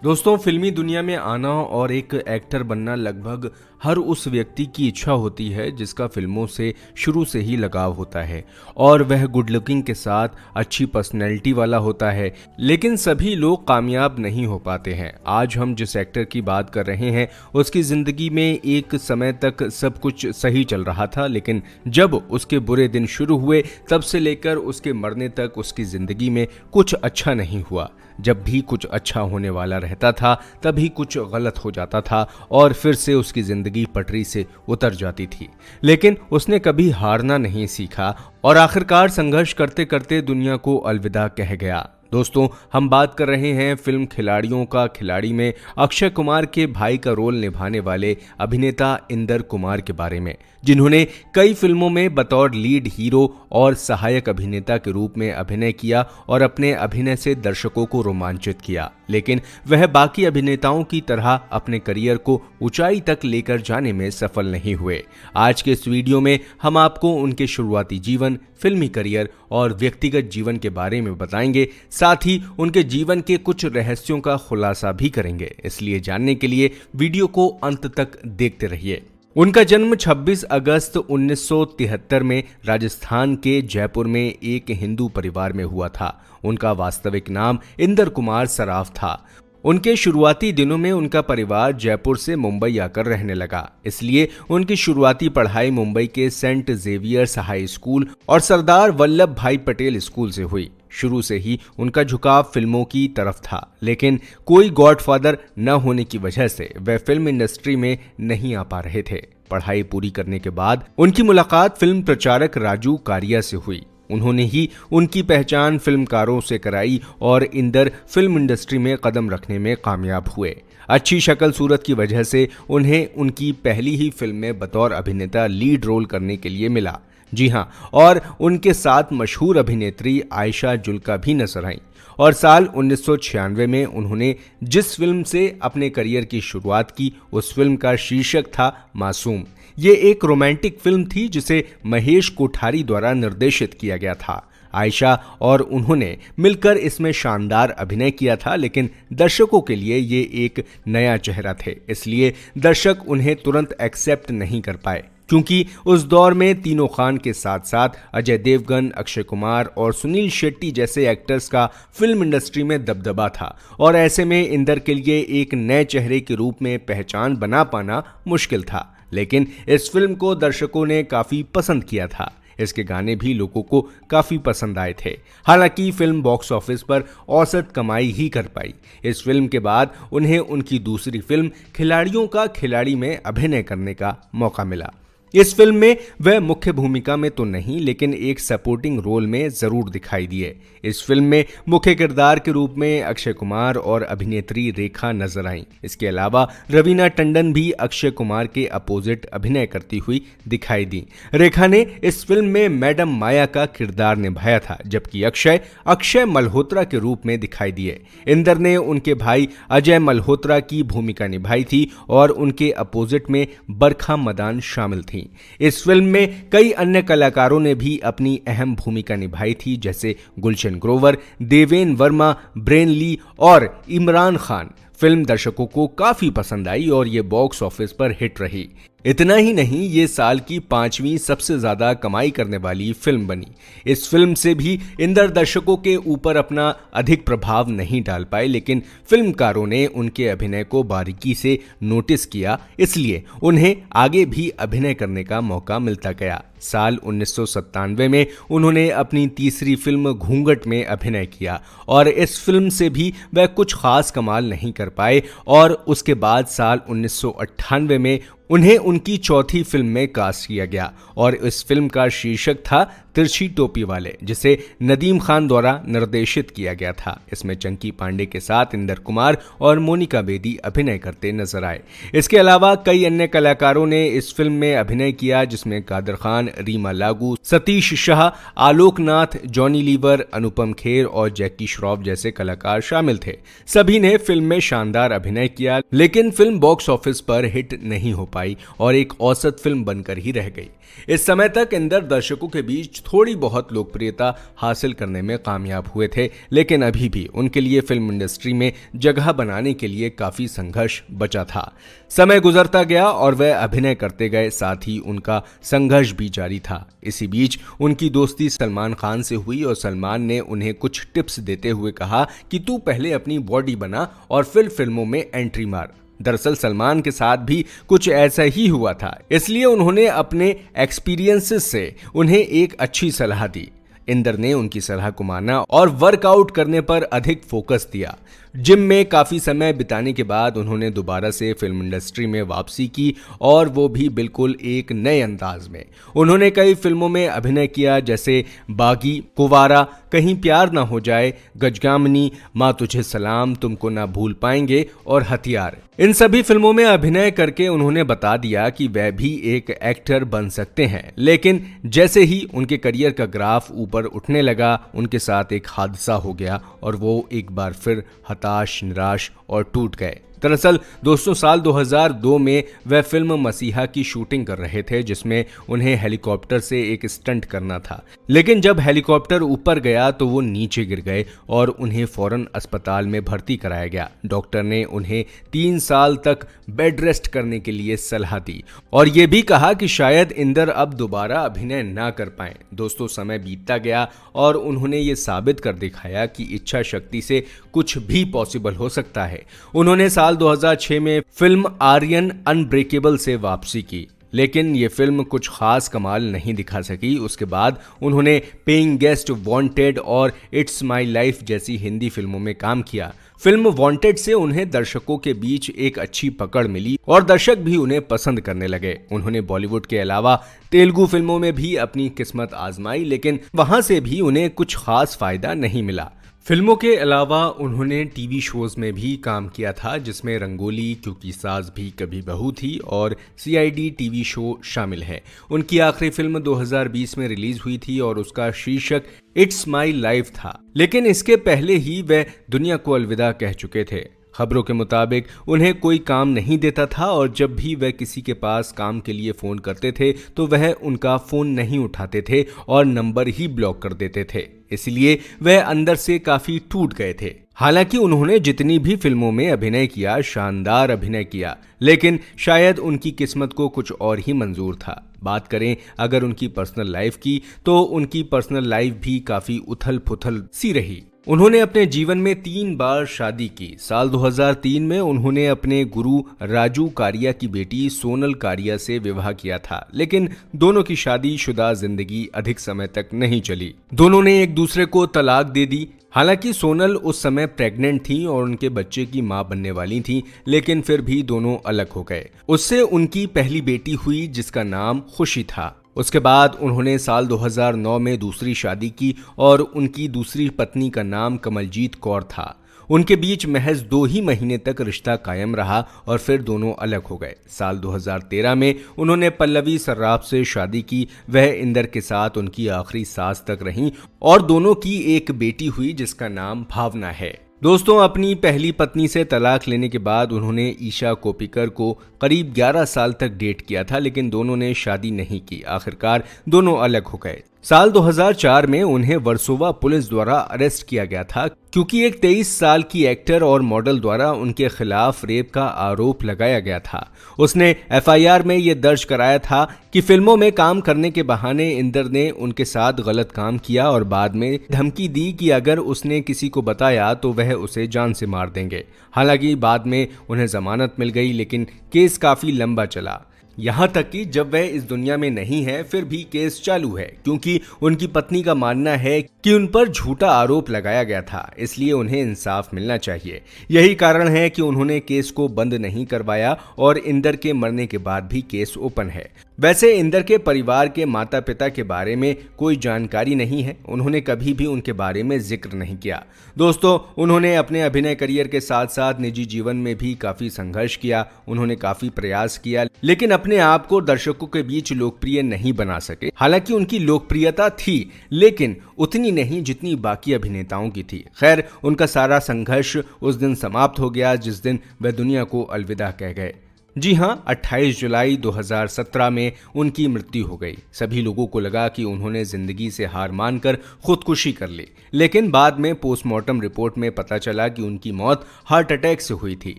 दोस्तों, फिल्मी दुनिया में आना और एक एक्टर बनना लगभग हर उस व्यक्ति की इच्छा होती है जिसका फिल्मों से शुरू से ही लगाव होता है और वह गुड लुकिंग के साथ अच्छी पर्सनैलिटी वाला होता है। लेकिन सभी लोग कामयाब नहीं हो पाते हैं। आज हम जिस एक्टर की बात कर रहे हैं उसकी ज़िंदगी में एक समय तक सब कुछ सही चल रहा था, लेकिन जब उसके बुरे दिन शुरू हुए तब से लेकर उसके मरने तक उसकी ज़िंदगी में कुछ अच्छा नहीं हुआ। जब भी कुछ अच्छा होने वाला रहता था तभी कुछ गलत हो जाता था और फिर से उसकी जिंदगी पटरी से उतर जाती थी। लेकिन उसने कभी हारना नहीं सीखा और आखिरकार संघर्ष करते करते दुनिया को अलविदा कह गया। दोस्तों, हम बात कर रहे हैं फिल्म खिलाड़ियों का खिलाड़ी में अक्षय कुमार के भाई का रोल निभाने वाले अभिनेता इंदर कुमार के बारे में, जिन्होंने कई फिल्मों में बतौर लीड हीरो और सहायक अभिनेता के रूप में अभिनय किया और अपने अभिनय से दर्शकों को रोमांचित किया। लेकिन वह बाकी अभिनेताओं की तरह अपने करियर को ऊंचाई तक लेकर जाने में सफल नहीं हुए। आज के इस वीडियो में हम आपको उनके शुरुआती जीवन, फिल्मी करियर और व्यक्तिगत जीवन के बारे में बताएंगे। साथ ही उनके जीवन के कुछ रहस्यों का खुलासा भी करेंगे। इसलिए जानने के लिए वीडियो को अंत तक देखते रहिए। उनका जन्म 26 अगस्त 1973 में राजस्थान के जयपुर में एक हिंदू परिवार में हुआ था। उनका वास्तविक नाम इंदर कुमार सराफ था। उनके शुरुआती दिनों में उनका परिवार जयपुर से मुंबई आकर रहने लगा, इसलिए उनकी शुरुआती पढ़ाई मुंबई के सेंट जेवियर्स हाई स्कूल और सरदार वल्लभ भाई पटेल स्कूल से हुई। शुरू से ही उनका झुकाव फिल्मों की तरफ था, लेकिन कोई गॉडफादर न होने की वजह से वे फिल्म इंडस्ट्री में नहीं आ पा रहे थे। पढ़ाई पूरी करने के बाद उनकी मुलाकात फिल्म प्रचारक राजू कारिया से हुई। उन्होंने ही उनकी पहचान फिल्मकारों से कराई और इंदर फिल्म इंडस्ट्री में कदम रखने में कामयाब हुए। अच्छी शक्ल सूरत की वजह से उन्हें उनकी पहली ही फिल्म में बतौर अभिनेता लीड रोल करने के लिए मिला। जी हाँ, और उनके साथ मशहूर अभिनेत्री आयशा जुल्का भी नजर आईं। और साल 1996 में उन्होंने जिस फिल्म से अपने करियर की शुरुआत की उस फिल्म का शीर्षक था मासूम। ये एक रोमांटिक फिल्म थी जिसे महेश कोठारी द्वारा निर्देशित किया गया था। आयशा और उन्होंने मिलकर इसमें शानदार अभिनय किया था, लेकिन दर्शकों के लिए ये एक नया चेहरा थे, इसलिए दर्शक उन्हें तुरंत एक्सेप्ट नहीं कर पाए, क्योंकि उस दौर में तीनों खान के साथ साथ अजय देवगन, अक्षय कुमार और सुनील शेट्टी जैसे एक्टर्स का फिल्म इंडस्ट्री में दबदबा था और ऐसे में इंदर के लिए एक नए चेहरे के रूप में पहचान बना पाना मुश्किल था। लेकिन इस फिल्म को दर्शकों ने काफी पसंद किया था। इसके गाने भी लोगों को काफी पसंद आए थे। हालांकि फिल्म बॉक्स ऑफिस पर औसत कमाई ही कर पाई। इस फिल्म के बाद उन्हें उनकी दूसरी फिल्म खिलाड़ियों का खिलाड़ी में अभिनय करने का मौका मिला। इस फिल्म में वह मुख्य भूमिका में तो नहीं, लेकिन एक सपोर्टिंग रोल में जरूर दिखाई दिए। इस फिल्म में मुख्य किरदार के रूप में अक्षय कुमार और अभिनेत्री रेखा नजर आईं। इसके अलावा रवीना टंडन भी अक्षय कुमार के अपोजिट अभिनय करती हुई दिखाई दी। रेखा ने इस फिल्म में मैडम माया का किरदार निभाया था, जबकि अक्षय मल्होत्रा के रूप में दिखाई दिए। इंदर ने उनके भाई अजय मल्होत्रा की भूमिका निभाई थी और उनके अपोजिट में बरखा मदान शामिल थी। इस फिल्म में कई अन्य कलाकारों ने भी अपनी अहम भूमिका निभाई थी, जैसे गुलशन ग्रोवर, देवेन वर्मा, ब्रेन ली और इमरान खान। फिल्म दर्शकों को काफी पसंद आई और ये बॉक्स ऑफिस पर हिट रही। इतना ही नहीं, ये साल की 5वीं सबसे ज्यादा कमाई करने वाली फिल्म बनी। इस फिल्म से भी इंदर दर्शकों के ऊपर अपना अधिक प्रभाव नहीं डाल पाए, लेकिन फिल्मकारों ने उनके अभिनय को बारीकी से नोटिस किया, इसलिए उन्हें आगे भी अभिनय करने का मौका मिलता गया। साल 1997 में उन्होंने अपनी तीसरी फिल्म घूंघट में अभिनय किया और इस फिल्म से भी वह कुछ खास कमाल नहीं कर पाए और उसके बाद साल 1998 में उन्हें उनकी चौथी फिल्म में कास्ट किया गया और इस फिल्म का शीर्षक था तिरछी टोपी वाले, जिसे नदीम खान द्वारा निर्देशित किया गया था। इसमें चंकी पांडे के साथ इंदर कुमार और मोनिका बेदी अभिनय करते नजर आए। इसके अलावा कई अन्य कलाकारों ने इस फिल्म में अभिनय किया, जिसमें कादर खान, रीमा लागू, सतीश शाह, आलोक नाथ, जॉनी लीवर, अनुपम खेर और जैकी श्रॉफ जैसे कलाकार शामिल थे। सभी ने फिल्म में शानदार अभिनय किया, लेकिन फिल्म बॉक्स ऑफिस पर हिट नहीं हो पाई और एक औसत फिल्म बनकर ही रह गई। इस समय तक इंदर दर्शकों के बीच थोड़ी बहुत लोकप्रियता हासिल करने में कामयाब हुए थे, लेकिन अभी भी उनके लिए फिल्म इंडस्ट्री में जगह बनाने के लिए काफी संघर्ष बचा था। समय गुजरता गया और वह अभिनय करते गए, साथ ही उनका संघर्ष भी जारी था। इसी बीच उनकी दोस्ती सलमान खान से हुई और सलमान ने उन्हें कुछ टिप्स देते हुए कहा कि तू पहले अपनी बॉडी बना और फिर फिल्मों में एंट्री मार। दरअसल सलमान के साथ भी कुछ ऐसा ही हुआ था, इसलिए उन्होंने अपने एक्सपीरियंसेस से उन्हें एक अच्छी सलाह दी। इंदर ने उनकी सलाह को माना और वर्कआउट करने पर अधिक फोकस दिया। जिम में काफी समय बिताने के बाद उन्होंने दोबारा से फिल्म इंडस्ट्री में वापसी की और वो भी बिल्कुल एक नए अंदाज में। उन्होंने कई फिल्मों में अभिनय किया, जैसे बागी, कुवारा, कहीं प्यार ना हो जाए, गजगामनी, माँ तुझे सलाम, तुमको ना भूल पाएंगे और हथियार। इन सभी फिल्मों में अभिनय करके उन्होंने बता दिया कि वह भी एक एक्टर बन सकते हैं। लेकिन जैसे ही उनके करियर का ग्राफ ऊपर उठने लगा, उनके साथ एक हादसा हो गया और वो एक बार फिर हताश, निराश और टूट गए। दरअसल दोस्तों, साल 2002 में वह फिल्म मसीहा की शूटिंग कर रहे थे, जिसमें उन्हें हेलीकॉप्टर से एक स्टंट करना था। लेकिन जब हेलीकॉप्टर ऊपर गया तो वो नीचे गिर गए और उन्हें फौरन अस्पताल में भर्ती कराया गया। डॉक्टर ने उन्हें 3 साल तक बेड रेस्ट करने के लिए सलाह दी और ये भी कहा कि शायद इंदर अब दोबारा अभिनय ना कर पाए। दोस्तों, समय बीतता गया और उन्होंने ये साबित कर दिखाया कि इच्छा शक्ति से कुछ भी पॉसिबल हो सकता है। उन्होंने साल 2006 में फिल्म आर्यन अनब्रेकेबल से वापसी की, लेकिन ये फिल्म कुछ खास कमाल नहीं दिखा सकी। उसके बाद उन्होंने पेइंग गेस्ट, वांटेड और इट्स माय लाइफ जैसी हिंदी फिल्मों में काम किया। फिल्म वांटेड से उन्हें दर्शकों के बीच एक अच्छी पकड़ मिली और दर्शक भी उन्हें पसंद करने लगे। उन्होंने बॉलीवुड के अलावा तेलुगु फिल्मों में भी अपनी किस्मत आजमाई, लेकिन वहां से भी उन्हें कुछ खास फायदा नहीं मिला। फिल्मों के अलावा उन्होंने टीवी शोज में भी काम किया था, जिसमें रंगोली, क्योंकि सास भी कभी बहू थी और सीआईडी टीवी शो शामिल है। उनकी आखिरी फिल्म 2020 में रिलीज हुई थी और उसका शीर्षक इट्स माय लाइफ था, लेकिन इसके पहले ही वह दुनिया को अलविदा कह चुके थे। खबरों के मुताबिक उन्हें कोई काम नहीं देता था और जब भी वह किसी के पास काम के लिए फोन करते थे तो वह उनका फोन नहीं उठाते थे और नंबर ही ब्लॉक कर देते थे। इसलिए वह अंदर से काफी टूट गए थे। हालांकि उन्होंने जितनी भी फिल्मों में अभिनय किया, शानदार अभिनय किया, लेकिन शायद उनकी किस्मत को कुछ और ही मंजूर था। बात करें अगर उनकी पर्सनल लाइफ की, तो उनकी पर्सनल लाइफ भी काफी उथल पुथल सी रही। उन्होंने अपने जीवन में 3 बार शादी की। साल 2003 में उन्होंने अपने गुरु राजू कारिया की बेटी सोनल कारिया से विवाह किया था, लेकिन दोनों की शादीशुदा जिंदगी अधिक समय तक नहीं चली। दोनों ने एक दूसरे को तलाक दे दी। हालांकि सोनल उस समय प्रेग्नेंट थी और उनके बच्चे की मां बनने वाली थी, लेकिन फिर भी दोनों अलग हो गए। उससे उनकी पहली बेटी हुई, जिसका नाम खुशी था। उसके बाद उन्होंने साल 2009 में दूसरी शादी की और उनकी दूसरी पत्नी का नाम कमलजीत कौर था। उनके बीच महज 2 ही महीने तक रिश्ता कायम रहा और फिर दोनों अलग हो गए। साल 2013 में उन्होंने पल्लवी सर्राफ से शादी की। वह इंदर के साथ उनकी आखिरी सांस तक रहीं और दोनों की एक बेटी हुई, जिसका नाम भावना है। दोस्तों, अपनी पहली पत्नी से तलाक लेने के बाद उन्होंने ईशा कोप्पिकर को करीब 11 साल तक डेट किया था, लेकिन दोनों ने शादी नहीं की। आखिरकार दोनों अलग हो गए। साल 2004 में उन्हें वर्सोवा पुलिस द्वारा अरेस्ट किया गया था, क्योंकि एक 23 साल की एक्टर और मॉडल द्वारा उनके खिलाफ रेप का आरोप लगाया गया था। उसने एफआईआर में यह दर्ज कराया था कि फिल्मों में काम करने के बहाने इंदर ने उनके साथ गलत काम किया और बाद में धमकी दी कि अगर उसने किसी को बताया तो वह उसे जान से मार देंगे। हालांकि बाद में उन्हें जमानत मिल गई, लेकिन केस काफी लंबा चला। यहाँ तक कि जब वह इस दुनिया में नहीं है फिर भी केस चालू है, क्योंकि उनकी पत्नी का मानना है कि उन पर झूठा आरोप लगाया गया था, इसलिए उन्हें इंसाफ मिलना चाहिए। यही कारण है कि उन्होंने केस को बंद नहीं करवाया और इंदर के मरने के बाद भी केस ओपन है। वैसे इंदर के परिवार के माता पिता के बारे में कोई जानकारी नहीं है, उन्होंने कभी भी उनके बारे में जिक्र नहीं किया। दोस्तों, उन्होंने अपने अभिनय करियर के साथ साथ निजी जीवन में भी काफी संघर्ष किया। उन्होंने काफी प्रयास किया, लेकिन अपने आप को दर्शकों के बीच लोकप्रिय नहीं बना सके। हालांकि उनकी लोकप्रियता थी, लेकिन उतनी नहीं जितनी बाकी अभिनेताओं की थी। खैर, उनका सारा संघर्ष उस दिन समाप्त हो गया जिस दिन वह दुनिया को अलविदा कह गए। जी हाँ, 28 जुलाई 2017 में उनकी मृत्यु हो गई। सभी लोगों को लगा कि उन्होंने जिंदगी से हार मानकर खुदकुशी कर ली, लेकिन बाद में पोस्टमार्टम रिपोर्ट में पता चला कि उनकी मौत हार्ट अटैक से हुई थी।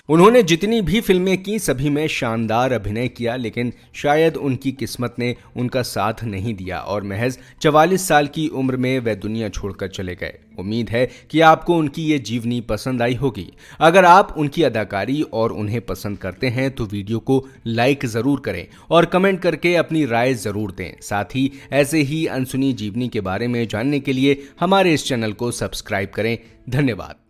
उन्होंने जितनी भी फिल्में की सभी में शानदार अभिनय किया, लेकिन शायद उनकी किस्मत ने उनका साथ नहीं दिया और महज 44 साल की उम्र में वे दुनिया छोड़कर चले गए। उम्मीद है कि आपको उनकी ये जीवनी पसंद आई होगी। अगर आप उनकी अदाकारी और उन्हें पसंद करते हैं तो वीडियो को लाइक जरूर करें और कमेंट करके अपनी राय जरूर दें। साथ ही ऐसे ही अनसुनी जीवनी के बारे में जानने के लिए हमारे इस चैनल को सब्सक्राइब करें। धन्यवाद।